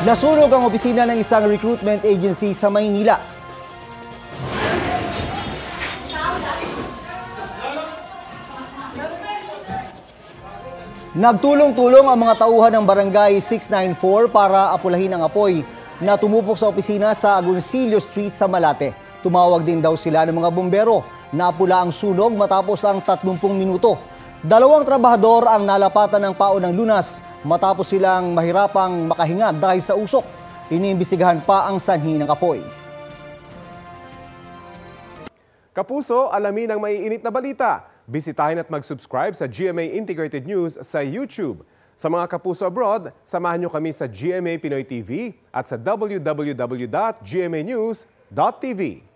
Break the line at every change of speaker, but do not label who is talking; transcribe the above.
Nasunog ang opisina ng isang recruitment agency sa Maynila. Nagtulong-tulong ang mga tauhan ng Barangay 694 para apulahin ang apoy na tumupok sa opisina sa Agoncillo Street sa Malate. Tumawag din daw sila ng mga bumbero. Napula ang sunog matapos ang 30 minuto. 2 trabahador ang nalapatan ng pao ng lunas matapos silang mahirapang makahinga dahil sa usok. Iniimbestigahan pa ang sanhi ng apoy.
Kapuso, alamin ang maiinit na balita. Bisitahin at mag-subscribe sa GMA Integrated News sa YouTube. Sa mga kapuso abroad, samahan nyo kami sa GMA Pinoy TV at sa www.gmanews.tv.